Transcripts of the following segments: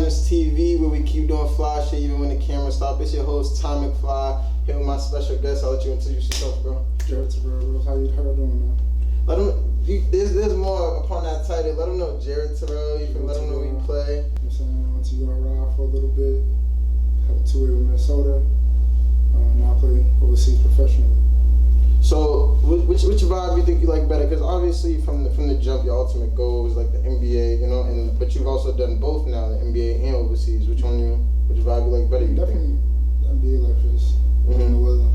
FlyVisionsTV, where we keep doing fly shit even when the camera stops. It's your host, Ty McFly, here with my special guest. I'll let you introduce yourself, bro. Terrell, how you doing, man? Let them, there's more upon that title. Let them know Jared Terrell. You can let them know where you play. You know what I'm saying? I went to URI for a little bit. Had a 2-way with Minnesota. Now I play overseas professionally. So, which vibe do you think you like better? Because obviously, from the jump, your ultimate goal was like the NBA, you know, but you've also done both now, the NBA and overseas. Which vibe you like better? You Definitely, think? the NBA life is the weather,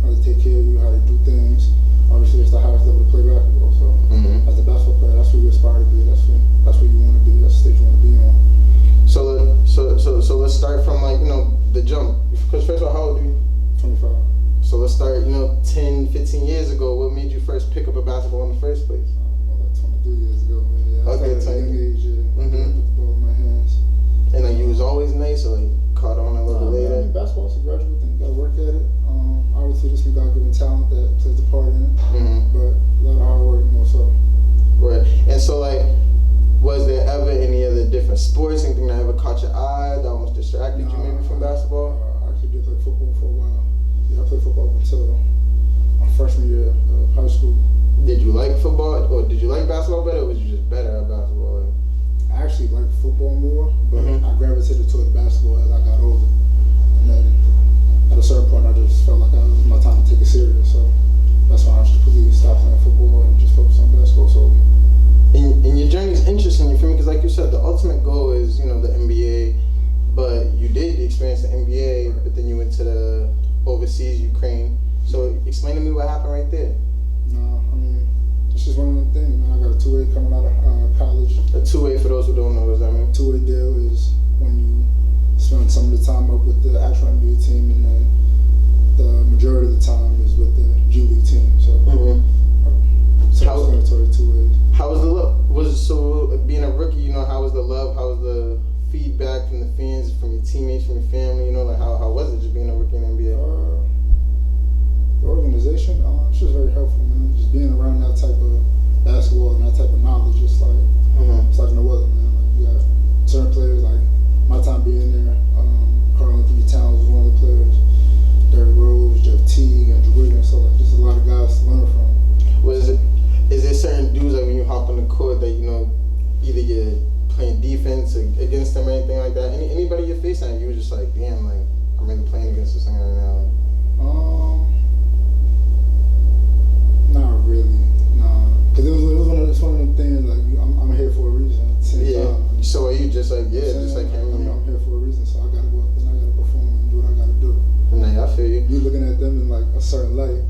how they take care of you, how they do things. Obviously, it's the highest level to play basketball. So, as a basketball player, that's where you aspire to be. That's where you want to be. That's the stage you want to be on. So let's start from the jump. Because first of all, how old are you? 25. So let's start, 10, 15 years ago, what made you first pick up a basketball in the first place? Like 23 years ago, man. Yeah, Okay, I started at a young age, put the ball in my hands. And you was always nice, or caught on a little bit later? I mean, basketball's a gradual thing. You gotta work at it. Obviously, just some God-given talent that plays a part in it. But a lot of hard work more so. Right. And so, was there ever any other different sports, anything that ever caught your eye, that almost distracted you maybe from basketball? I actually did play football for a while. Yeah, I played football up until my freshman year of high school. Did you like football, or did you like basketball better, or was you just better at basketball? I actually liked football more, but I gravitated toward basketball as I got older. And then at a certain point, I just felt like it was my time to take it serious. So that's why I just completely stopped playing football and just focused on basketball. So. And your journey is interesting, you feel me? Because like you said, the ultimate goal is, the NBA, but you did experience the NBA, but then you went to the overseas Ukraine. So explain to me what happened right there. No, I mean, it's just one of them things, man. I got a 2-way coming out of college. A 2-way, for those who don't know, what does that mean? 2-way deal is when you spend some of the time up with the actual NBA team, and then the majority of the time is with the G League team. So, self-explanatory 2 ways. How was the love? Being a rookie, how was the love? How was the feedback from the fans, from your teammates, from your family? How was it just being a rookie in the NBA? The organization, it's just very helpful, man. Just being around that type of basketball and that type of knowledge, it's like it's like no other, man. Like, you got certain players, like my time being there, Carl Anthony Towns was one of the players, Derrick Rose, Jeff Teague, Andrew Wiggins, so just a lot of guys to learn from. Is there certain dudes when you hop on the court that either you're playing defense against them or anything like that? Anybody you're facing, you were just like, damn, I'm really playing against this thing right now. Not really, nah. Cause it's one of them things I'm here for a reason. At the same time. So are you just like just like him? I'm here for a reason, so I gotta go up and I gotta perform and do what I gotta do. Nah, I feel you. You looking at them in a certain light.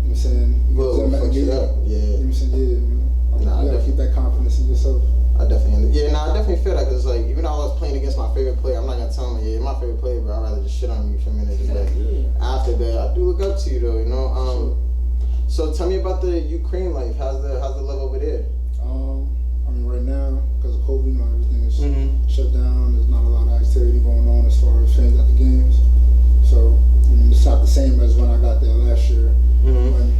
You know what I'm saying? Well, fuck it up. Yeah. You know what I'm saying? Yeah, man. You gotta keep that confidence in yourself. I definitely feel that, because even though I was playing against my favorite player, I'm not gonna tell him, my favorite player, but I'd rather just shit on you for a minute. Just after that, I do look up to you though, Sure. So tell me about the Ukraine life. How's the love over there? I mean, right now, because of COVID, everything is shut down. There's not a lot of activity going on as far as fans at the games. So, it's not the same as when I got there last year, when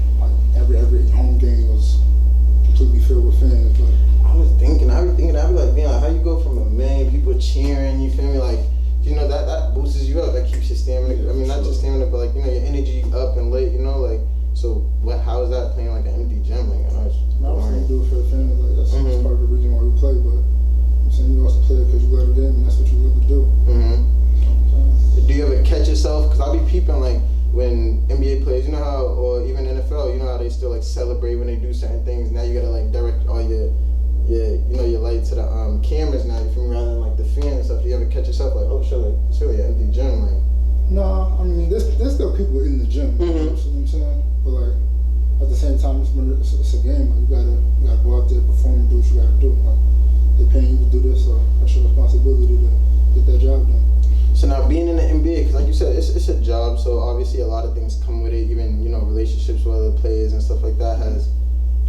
every home game was completely filled with fans. But I'd be like, man, how you go from a million people cheering, you feel me? That boosts you up, that keeps your stamina. Not just stamina, but your energy up and late, So how is that playing an empty gym? I was going to do it for the fans. That's part of the reason why we play. But I'm saying you also play it because you love the game, and that's what you love to do. Do you ever catch yourself? Because I'll be peeping when NBA players, or even NFL, how they still celebrate when they do certain things. Now you gotta direct all your light to the cameras now. You feel me? Rather than the fan and stuff. Do you ever catch yourself oh shit, it's really an empty gym? No, there's still people in the gym. You know what I'm saying? But at the same time, it's a game. You gotta go out there, perform, and do what you gotta do. They're paying you to do this, so that's your responsibility to get that job done. So now being in the NBA, because like you said, it's a job. So obviously a lot of things come with it. Even relationships with other players and stuff like that.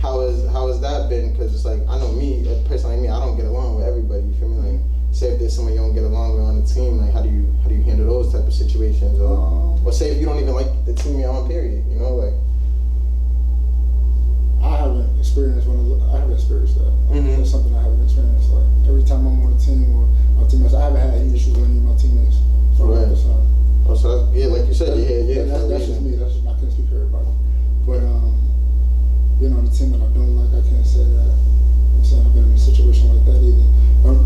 How has that been? Because it's I know me, a person like me, I don't get along with everybody. You feel me? Say if there's somebody you don't get along with on the team, how do you handle those type of situations? Or say if you don't even like the team you're on, period. I haven't experienced that. That's something I haven't experienced. Every time I'm on a my team or my teammates. I haven't had any issues with any of my teammates. Right. Oh, so that's, yeah, like you said, that's just me. That's just I can't speak for everybody. But being on a team that I don't like, I can't say that. I'm saying I've been in a situation like that either.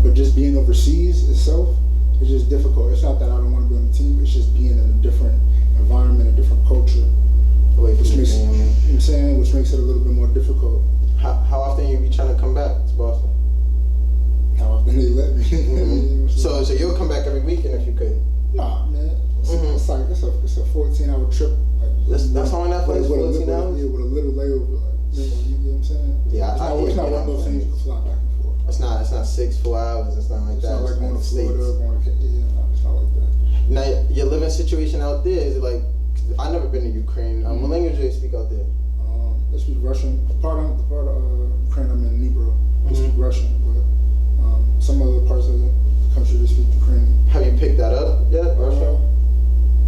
But just being overseas itself, it's just difficult. It's not that I don't want to be on the team. It's just being in a different environment, a different culture, which makes you know what I'm saying, which makes it a little bit more difficult. How often you be trying to come back to Boston? How often they let me. Mm-hmm. So you'll come back every weekend if you could. Nah, man. It's like it's a 14-hour trip. Like, that's only that place, 14 hours? Yeah, with a little layover. Like, you know what I'm saying? Yeah, it's not one of those things you can fly back and forth. It's not 4 hours. It's not like it's that. Not like going to Florida, States. going to no, it's not like that. Now your living situation out there is it like I've never been to Ukraine. What language do they speak out there? They speak Russian. The part of Ukraine I'm in, Dnipro, they speak Russian, but some other parts of the country they speak Ukrainian. Have you picked that up yet? Russian?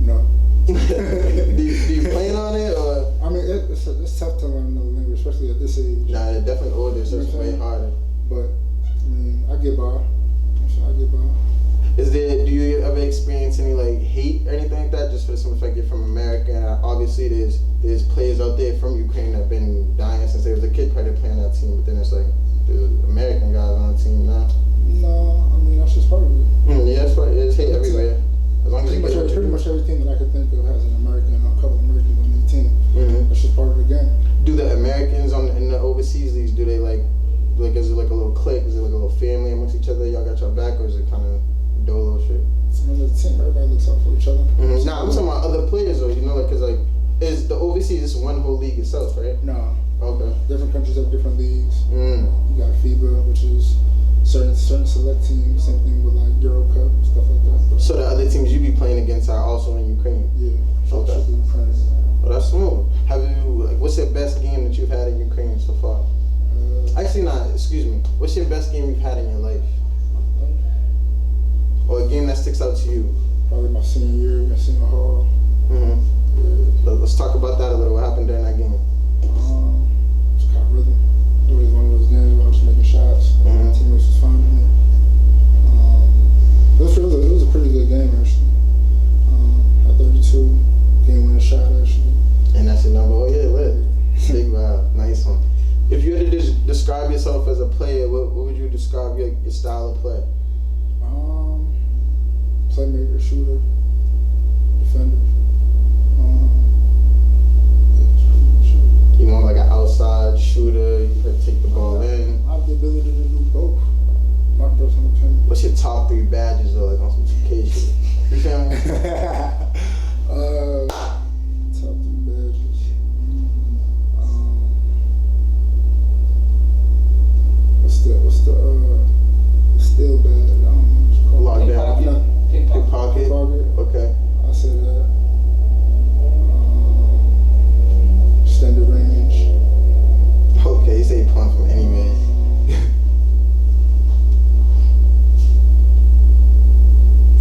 No. do you plan on it or? I mean, it's tough to learn another language, especially at this age. Nah, they're definitely older, so it's way harder. But I mean, I get by. I get by. Do you ever experience any like hate or anything like that? Just for the simple fact you're from America, and obviously there's players out there from Ukraine that've been dying since they was a kid, probably playing that team. But then it's like there's American guys on the team now. No, I mean that's just part of it. Yeah, that's right. There's hate everywhere. As long as pretty much everything that I could think of has an American or a couple of Americans on their team. That's just part of the game. Do the Americans in the overseas leagues, do they like is it like a little clique? Is it like a little family amongst each other? Y'all got your back, or is it kind of dolo shit? I mean, the team, everybody looks out for each other. Nah, I'm talking about other players though. You know, like, cause like, is the overseas just one whole league itself, right? No. Okay. Different countries have different leagues. You got FIBA, which is certain select teams. Same thing with like Euro Cup and stuff like that. But so the other teams you be playing against are also in Ukraine. Yeah. Okay. Ukraine. Well, that's smooth. Have you? Like, what's your best game that you've had in Ukraine so far? Actually, not. Excuse me. What's your best game you've had in your life? Or a game that sticks out to you? Probably my senior year, my senior hall. Yeah. Let's talk about that a little. What happened during that game? It's kind of rhythm. It was one of those games where I was making shots. Teammates was finding me. It was a pretty good game actually. Had 32 game-winning shot actually. And that's your number. Oh yeah, lit. Big vibe. Nice one. If you had to describe yourself as a player, what would you describe your style of play? Playmaker, shooter, defender. You more like an outside shooter, you could take the ball in. I have the ability to do both. My personal opinion. What's your top 3 badges though, like on some 2K shit? You feel me? Top 3 badges. What's the still badge? I don't know what it's called. Lockdown. Pickpocket. Okay. I say that. Extended range. Okay, you say you punt from anywhere.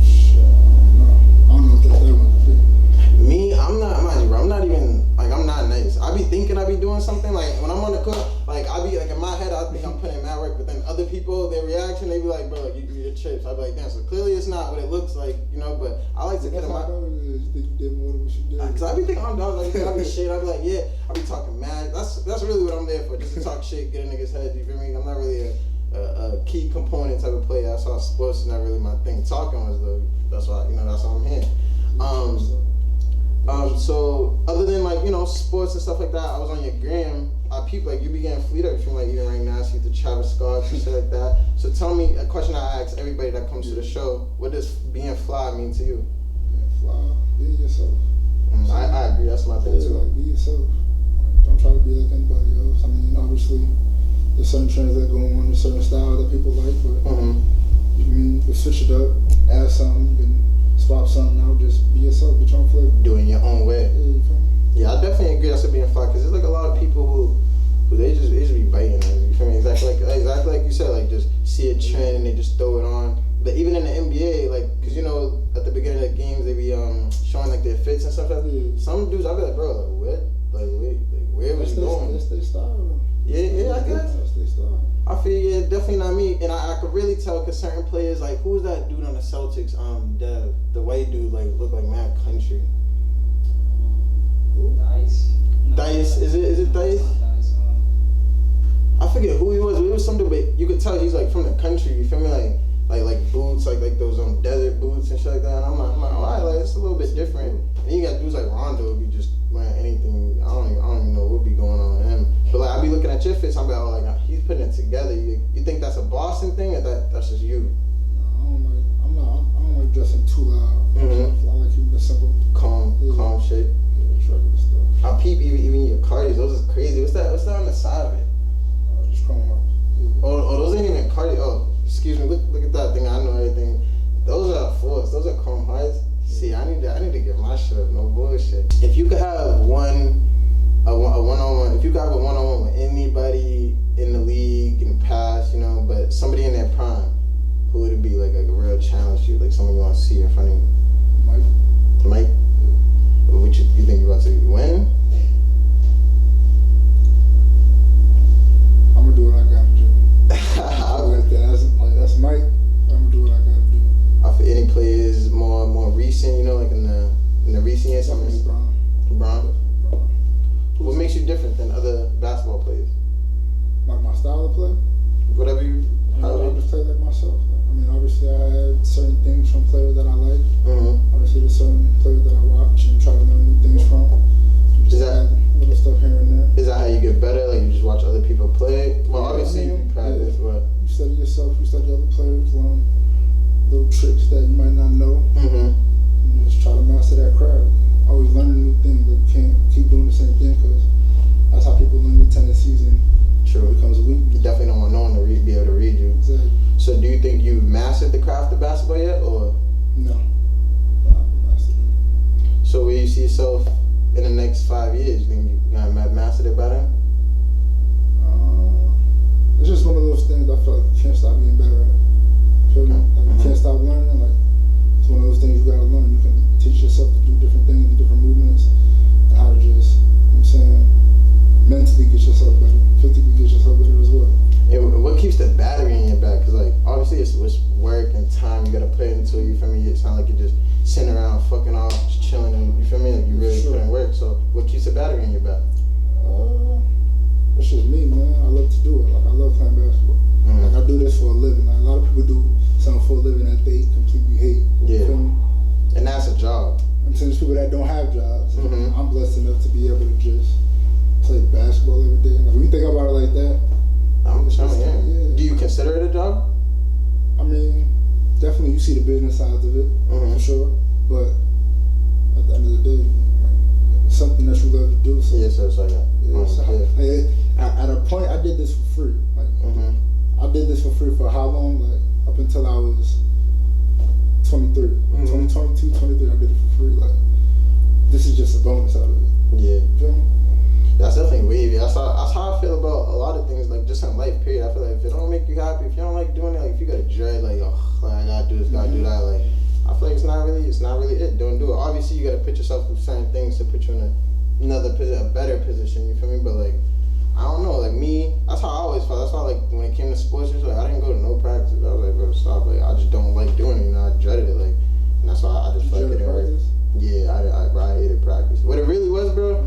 Shit, I don't know what that one could be. Me, I'm not even, like, I'm not nice. I be thinking I be doing something, like, when I'm on the court, like, I be, like, in my head, I think I'm putting in mad work, but then other people, their reaction, they be like, bro, like, you do your trips. I be like, damn, so clearly it's not what it looks like, you know, but I like to get in my... You think you did more than what you did. Cause I be thinking I'm done, like, I be shit, I be like, yeah, I be talking mad. That's really what I'm there for, just to talk shit, get in niggas' head, you feel me? I'm not really a key component type of player. That's why sports is not really my thing. Talking was that's why, you know, that's why I'm here. So other than like, you know, sports and stuff like that, I was on your gram. People like you be getting fleet up from like even right now, see the Travis Scott and shit like that. So tell me a question I ask everybody that comes to the show: what does being fly mean to you? Being fly, be yourself. I agree. That's my thing too. Like, be yourself. Like, don't try to be like anybody else. I mean, obviously, there's certain trends that go on, there's certain style that people like, but you can switch it up, add something, you can swap something out. Just be yourself, get your own flavor. Doing your own way. Yeah, you feel me? Yeah, I definitely agree. That's being fly because there's like a lot of people who they just be biting us. You feel me? Exactly like you said, like just see a trend and they just throw it on. But even in the NBA, like, cause you know at the beginning of the games they be showing like their fits and stuff like that. Yeah. Some dudes I be like, bro, like what? Like wait, like where was you going? That's their style. Yeah, I guess. That's their style. I feel yeah, definitely not me, and I could really tell because certain players like who's that dude on the Celtics? The white dude like look like mad country. Dice. No, Dice, is it Dice? Dice. I forget who he was. But it was something, but you could tell he's like from the country. You feel me? Like boots, like those desert boots and shit like that. And I'm like, alright, like it's a little bit different. And then you got dudes like Rondo who be just wearing anything. I don't even know what be going on with him. But like I be looking at your fits, I'm like he's putting it together. You think that's a Boston thing or that's just you? I don't like dressing too loud. Mm-hmm. I like keeping it simple. Calm shit. Yeah, it's regular stuff. I peep even your cardies. Those is crazy. What's that on the side of it? Just chrome hearts. Yeah. Oh, those ain't even cardi. Oh, excuse me. Look at that thing. I know everything. Those are force. Those are chrome hearts. See, I need to get my shit up. No bullshit. If you could have a one-on-one, if you could have a one-on-one with anybody in the league in the past, but somebody in their prime, who would it be? Like a real challenge to you, like someone you want to see in front of you. Mike. What you think you're about to win? I'm gonna do what I gotta do. That's Mike. I'm gonna do what I gotta do. For any players more recent, like in the recent years, LeBron. What makes you different than other basketball players? Like my style of play? Whatever you. I just play like myself. I mean, obviously I had certain things from players that I like. Mm-hmm. Obviously there's certain players that I watch and try to learn new things from. Just add little stuff here and there. Is that how you get better? Like you just watch other people play? Well, obviously you practice, but you study yourself, you study other players, learn little tricks that you might not know, mm-hmm. and just try to master that craft. Always learning new things, but you can't keep doing the same thing because that's how people learn new tendencies and true. It becomes a weakness. You definitely don't want no one to be able to read you. Exactly. So do you think you've mastered the craft of basketball yet, or? No, I haven't mastered it. So where you see yourself in the next 5 years? You think you're gonna have mastered it by then? It's just one of those things I feel like you can't stop getting better at. Feel me? Like you can't stop learning. Like it's one of those things you gotta learn. You can teach yourself to do different things, do different movements, and how to just, mentally get yourself better, physically get yourself better as well. And what keeps the battery in your back? Because like obviously it's work and time you gotta put into it. You feel me? It's not like you're just sitting around fucking off, just chilling, and you feel me? Like you really put in work. So what keeps the battery in your back? It's just me, man. I love to do it. Like I love playing basketball. Mm-hmm. Like I do this for a living. Like a lot of people do something for a living that they completely hate. Yeah. You feel me? And that's a job. I'm saying there's people that don't have jobs. Mm-hmm. I'm blessed enough to be able to just play basketball every day. Like when you think about it like that, I'm telling you. Yeah. Do you consider it a job? I mean, definitely you see the business sides of it, for sure. But at the end of the day, it's something that you love to do. So so it's like at a point, I did this for free. Like I did this for free for how long? Like up until I was 23, 22, 23. I did it for free. Like this is just a bonus out of it. Yeah. You feel me? That's definitely wavy. That's how I feel about a lot of things, like just in life, period. I feel like if it don't make you happy, if you don't like doing it, like if you got a dread, like, I gotta do this, gotta do that, like, I feel like it's not really it. Don't do it. Obviously, you gotta put yourself through certain things to put you in a better position, you feel me? But like, I don't know, like me, that's how I always felt. That's why, like, when it came to sports, like, I didn't go to no practice. I was like, bro, stop. Like, I just don't like doing it, I dreaded it, like, and that's why I just felt like it didn't work. Yeah, I hated practice. What it really was, bro,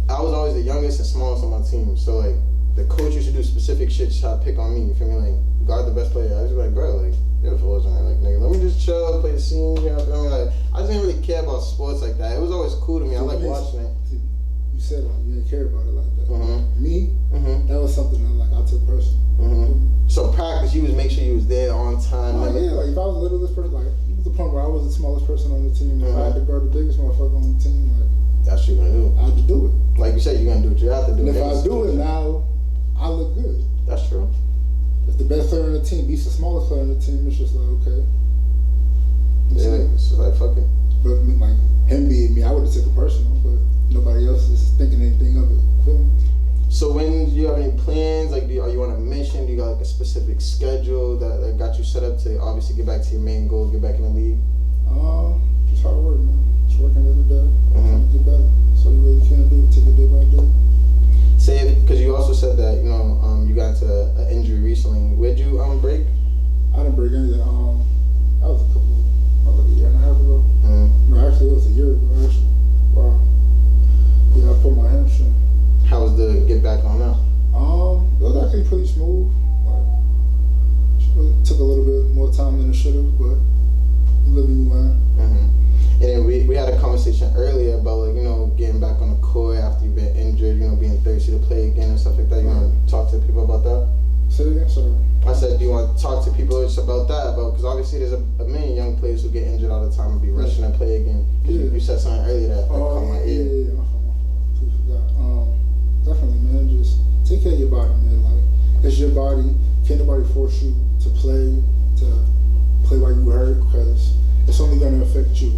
I was always the youngest and smallest on my team. So, like, the coach used to do specific shit to try to pick on me, you feel me? Like, guard the best player. I was just like, bro, like, if it wasn't like, nigga, let me just chill, play the scene, you know, feel me? Like, I just didn't really care about sports like that. It was always cool to me. I like watching it. You said like, you didn't care about it like that. Me, that was something that like I took personally. So practice, you was make sure you was there on time. Oh, yeah, like if I was the littlest person, like it was the point where I was the smallest person on the team. If I had to guard the biggest motherfucker on the team, like that's what you're gonna do. I had to do it. Like you said, you're gonna do what you have to do. And if I do it now, I look good. That's true. If the best player on the team beats the smallest player on the team, it's just like okay. Yeah, it's just like fuck it. But like him being me, I would have took it personal, but nobody else is thinking anything of it. So when do you have any plans? Like, are you on a mission? Do you got like a specific schedule that got you set up to obviously get back to your main goal, get back in the league? Just hard work, man. Just working every day, trying to get better. So you really can't do it. Take it day by day. say, because you also said that you got into an injury recently. Where'd you break? I didn't break anything. That was like a year and a half ago. No, actually, it was a year ago. Actually, wow. Yeah, I pulled my hamstring. How was the get back on now? It was actually pretty smooth. It took a little bit more time than it should have, but you live and you learn. And then we had a conversation earlier about getting back on the court after you've been injured, being thirsty to play again and stuff like that. You want to talk to people about that? Say it again, sorry. I said, do you want to talk to people just about that? Because obviously there's a million young players who get injured all the time and be rushing to play again. You said something earlier that caught my ear. Yeah. I forgot. Definitely, man. Just take care of your body, man. Like, it's your body. Can't nobody force you to play while you hurt, because it's only going to affect you.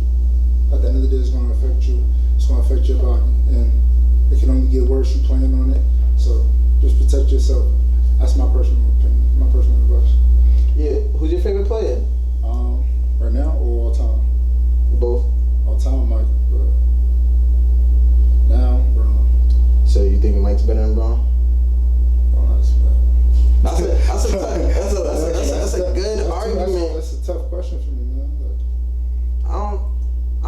At the end of the day, it's going to affect you. It's going to affect your body, and it can only get worse. You playing on it, so just protect yourself. That's my personal opinion, my personal advice. Yeah, who's your favorite player? Right now or all time? Both. All time, Mike. But now, Bron. So you think Mike's better than Bron? That's a good argument. That's a tough question for me, man. I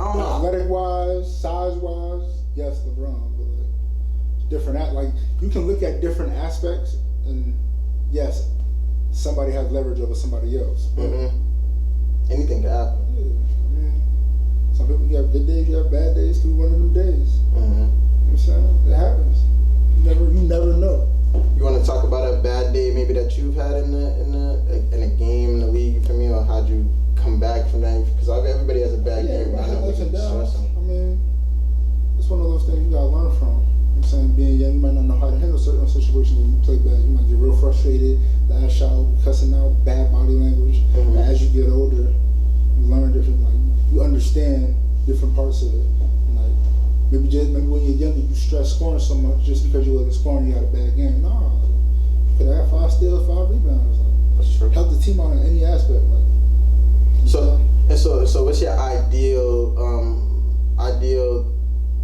don't know. Athletic wise, size wise, yes, LeBron, but different. Like, you can look at different aspects, and yes, somebody has leverage over somebody else. But anything can happen. Yeah, I mean, some people, you have good days, you have bad days. Could be one of them days. You know what I'm saying? It happens. You never know. You want to talk about a bad day maybe that you've had in a game, in the league, for me, or how'd you come back from that? Because everybody has a bad game. I know ups and downs. I mean, it's one of those things you gotta learn from. I'm saying, being young, you might not know how to handle certain situations when you play bad. You might get real frustrated, lash out, cussing out, bad body language. But as you get older, you learn different. Like, you understand different parts of it. And like, maybe when you're younger, you stress scoring so much just because you wasn't scoring, you had a bad game. No, you could have 5 steals, 5 rebounds. Like, that's true. Help the team out in any aspect. Like, so what's your ideal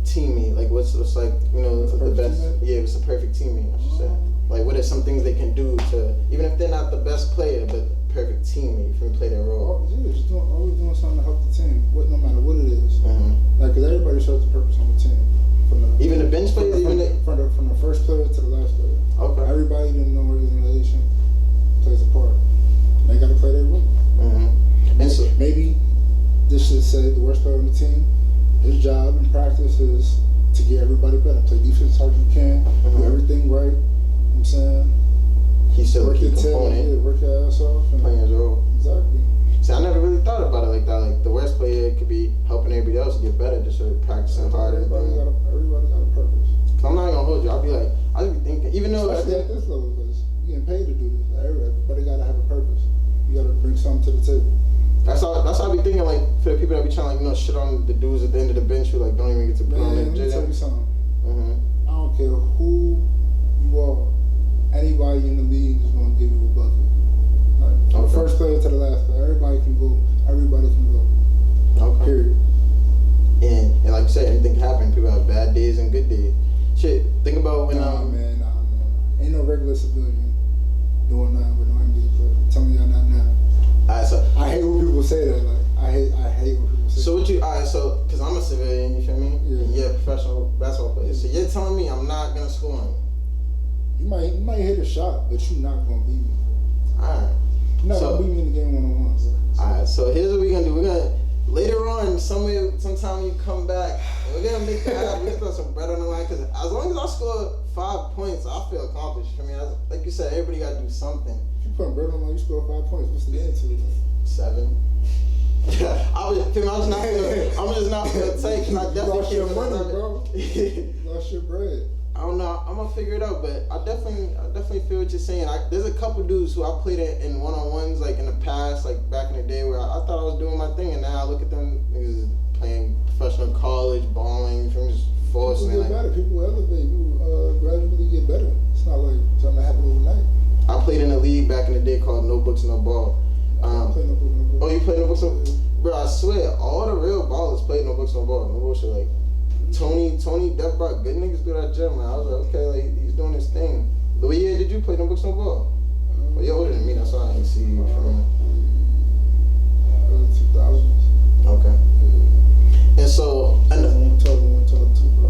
teammate? Like, what's like the best? Teammate? Yeah, it's a perfect teammate. I should say. Like, what are some things they can do to, even if they're not the best player, but perfect teammate for play their role? Just always doing something to help the team, no matter what it is. Like, because everybody serves a purpose on the team. Even the bench players, from the first player to the last player. Okay. Everybody in the organization plays a part. And they got to play their role. And so maybe this should say the worst player on the team, his job in practice is to get everybody better. Play defense as hard as you can. Do everything right. You know what I'm saying? He's still a key component. Yeah, work your ass off. Playing his role. Exactly. See, I never really thought about it like that. Like, the worst player could be helping everybody else get better, just sort of practicing harder. Everybody got a purpose. Cause I'm not gonna hold you. I'll be thinking, even though especially at this level, because you're getting paid to do this. Like, everybody gotta have a purpose. You gotta bring something to the table. That's how I be thinking. Like, for the people that be trying to shit on the dudes at the end of the bench who don't even get to put on their let me tell you something. I don't care who you are. Anybody in the league is gonna give you a bucket. Like, from the first player to the last player, everybody can go. Everybody can go. Okay. Period. And like you said, anything can happen. People have bad days and good days. Shit, think about when Nah, man. Ain't no regular civilian doing nothing with no NBA player. Tell me y'all not now. Alright, so I hate when people say that. Like, I hate when people say. So what you? Alright, so because I'm a civilian, you feel me? Yeah. And you're a professional basketball player. So you're telling me I'm not gonna score on you? You might hit a shot, but you're not gonna beat me. Alright. You're not gonna beat me in the game 1-on-1. So. Alright, so here's what we're gonna do. We're gonna later on, sometime you come back, we're gonna make that happen. We're gonna throw some bread on the line, because as long as I score 5 points, I feel accomplished. I mean, like you said, everybody gotta do something. If you put bread on the line, you score 5 points. What's the end to it? 7. I'm just not gonna take. I definitely lost your money, bro. You lost your bread. I don't know. I'm gonna figure it out, but I definitely feel what you're saying. There's a couple dudes who I played in one-on-ones, like in the past, like back in the day, where I thought I was doing my thing, and now I look at them niggas playing professional college, balling, from just forcing. People get better. People elevate. People gradually get better. It's not like something that happened overnight. I played in a league back in the day called No Books No Ball. I play No Books No Ball. Oh, you play No Books No Ball? Bro, I swear, all the real ballers play No Books No Ball. No bullshit, like. Tony Death brought good niggas through that gym, man. I was like, okay, like he's doing his thing. What year did you play them books no ball? Well, you're older than me, that's why I didn't see you from early 2000s. Okay. And so, one two, bro.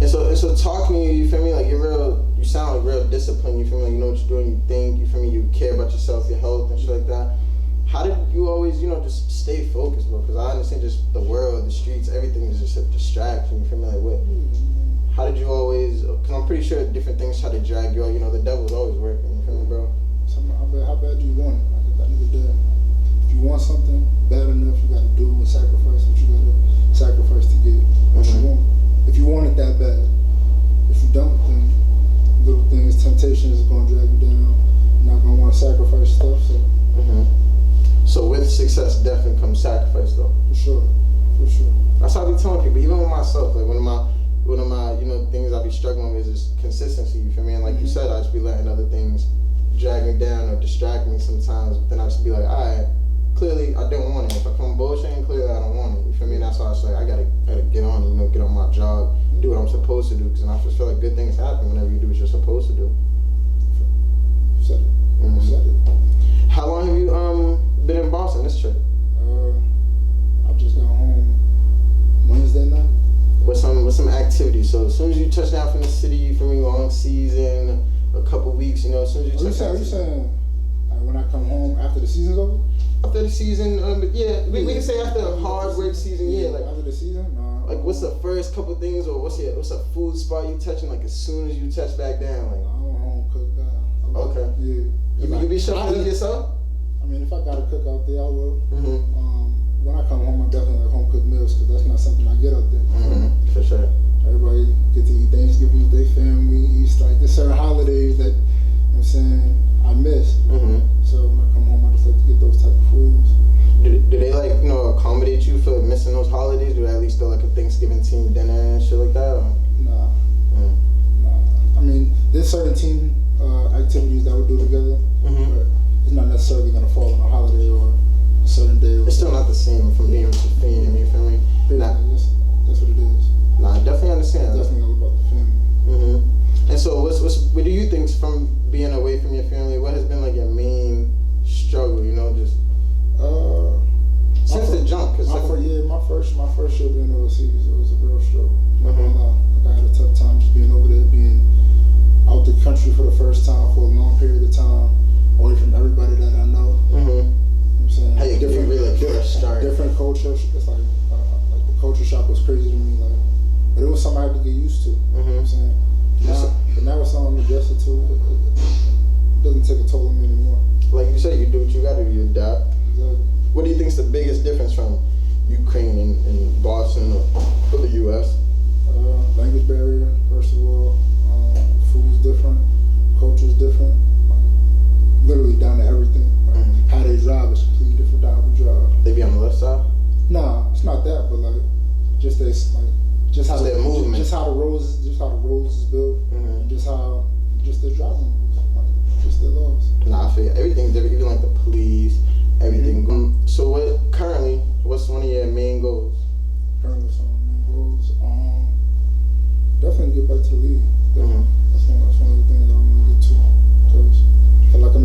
And so talk to me, you feel me? Like you sound like real disciplined, you feel me? Like you know what you're doing, you think, you feel me? You care about yourself, your health and shit like that. How did you always, just stay focused, bro? Because I understand just the world, the streets, everything is just a distraction, you feel me? Like what? How did you always, because I'm pretty sure different things try to drag you out, the devil's always working, you feel me, bro? How bad do you want it? Like at the end of the day, if you want something bad enough, you gotta do and sacrifice what you gotta sacrifice to get what you want. If you want it that bad. If you don't, then little things, temptations is gonna drag you down. You're not gonna wanna sacrifice stuff, so. So with success definitely comes sacrifice though. For sure. That's how I be telling people, even with myself, like one of my things I be struggling with is consistency, you feel me? And like you said, I just be letting other things drag me down or distract me sometimes, but then I just be like, alright, clearly I don't want it. If I come bullshitting, clearly I don't want it, you feel me? And that's why I was like, I gotta get on, get on my job, do what I'm supposed to do, because I just feel like good things happen whenever you do what you're supposed to do. You said it. You said it. How long have you been in Boston, this trip? I just got home Wednesday night. With some activities. So as soon as you touch down from the city, you feel me, long season, a couple weeks, as soon as you touch down. Are you saying like when I come home after the season's over? After the season, we can say after a hard work season, like after the season. Like what's the first couple things, or what's a food spot you touching? Like as soon as you touch back down, like. I'm a home cook guy. Okay. Yeah. You be shuffling yourself? I mean, if I gotta cook out there, I will. When I come home, I definitely like home cooked meals because that's not something I get out there. For sure. Everybody get to eat Thanksgiving with their family. Eat like there's certain holidays that I miss. So when I come home, I just like to get those type of foods. Do they like accommodate you for missing those holidays? Do they at least do like a Thanksgiving team dinner and shit like that? Or? Nah. I mean, there's certain team activities that we do together, but it's not necessarily gonna fall on a holiday or a certain day. It's still not the same from being with your family. You feel me? That's what it is. Nah, I definitely understand. It's definitely all about the family. And so, what do you think from being away from your family? What has been like your main struggle? Just since the jump. Cause my first year being overseas, it was a real struggle. I had a tough time just being over there, being out the country for the first time for a long period of time, away from everybody that I know. You know what I'm saying? Hey, different cultures. It's like the culture shock was crazy to me. But it was something I had to get used to. You know what I'm saying? But now it's something I'm adjusted to. It doesn't take a toll on me anymore. Like you said, you do what you gotta do. You adapt. Exactly. What do you think is the biggest difference from Ukraine and Boston or the U.S.? Language barrier, first of all. Food's different. Culture's different. Literally down to everything. How they drive is completely different than how we drive. They be on the left side? Nah, it's not that, but just how the movement, just how the roads is built, and just their driving rules, just their laws. Nah, I feel everything's different. Even like the police, everything. So what's one of your main goals? Currently, some of my main goals. Definitely get back to the league. That's one of the things I want to get to. Because I feel like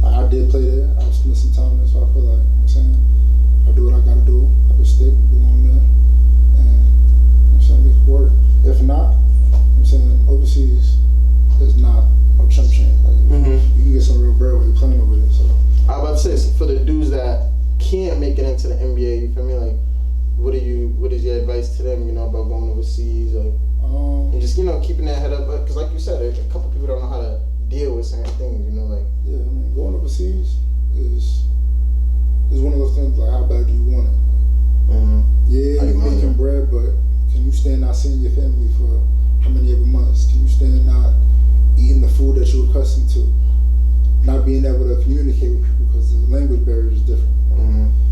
I did play there. I spent some time there, so I feel like I do what I gotta do. I can stick, belong there, and make it work. If not, overseas is not no chump change. You can get some real bread while you're playing over there. So I was about to say, for the dudes that can't make it into the NBA, you feel me? Like, what is your advice to them? About going overseas, and just keeping that head up. Because like you said, a couple people don't know how to deal with certain things. Yeah, going overseas is one of those things. Like, how bad do you want it? Yeah, you're making bread, but can you stand not seeing your family for how many ever months? Can you stand not eating the food that you're accustomed to? Not being able to communicate with people because the language barrier is different.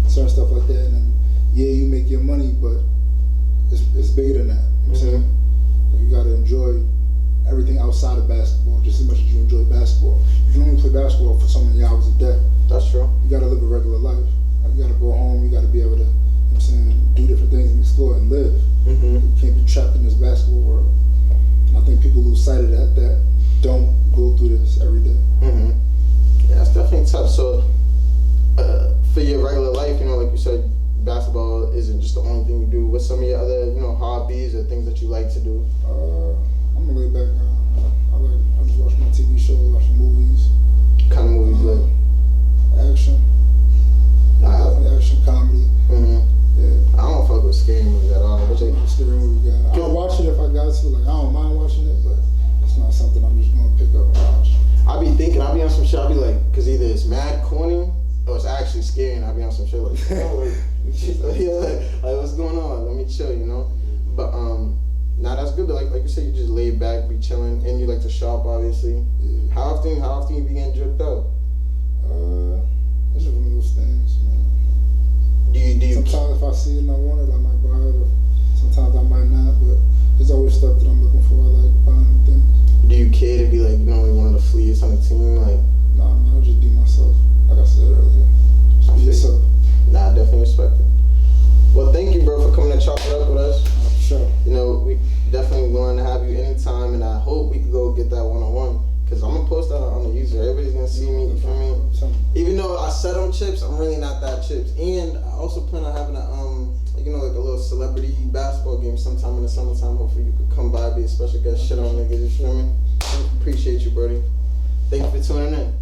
Certain stuff like that. And then, you make your money, but it's bigger than that. You know what I'm saying? You gotta enjoy everything outside of basketball just as much as you enjoy basketball. You can only play basketball for so many hours a day. That's true. You gotta live a regular life. You gotta go home. You gotta be able to I'm saying, do different things and explore and live. Mm-hmm. You can't be trapped in this basketball world. And I think people lose sight of that don't go through this every day. Mm-hmm. Yeah, it's definitely tough. So, for your regular life, you know, like you said, basketball isn't just the only thing you do. What's some of your other, you know, hobbies or things that you like to do? I'm gonna lay back. I just watch my TV shows, watch movies. What kind of movies you like? Action. Definitely action, comedy. Mm-hmm. Yeah. I don't fuck with scary movies at all. Scary movie guy. I'll watch it if I got to. Like, I don't mind watching it, but it's not something I'm just gonna pick up and watch. I be thinking, I be on some shit. I be like, cause either it's mad corny or it's actually scary, and I be on some shit like, like what's going on? Let me chill, you know. But nah, that's good. Like you said, you just lay back, be chilling, and you like to shop, obviously. Yeah. How often you be getting jerked out? It's just one of those things, man. Do you? Sometimes if I see it and I want it, I might buy it, or sometimes I might not. But there's always stuff that I'm looking for. I like buying things. Do you care to be like, you know, one of the fleas on the team, like? Nah, man, I'll just be myself. Like I said earlier, just be yourself. Nah, I definitely respect it. Well, thank you, bro, for coming to chop it up with us. For sure. You know, we definitely willing to have you anytime, and I hope we can go get that one-on-one. Cause I'm gonna post that on the user. Everybody's gonna see me. You feel me? Even though I said I'm chips, I'm really not that chips. And I also plan on having a you know, like a little celebrity basketball game sometime in the summertime. Hopefully you could come by, be a special guest, shit on niggas. You feel me? Appreciate you, Brody. Thank you for tuning in.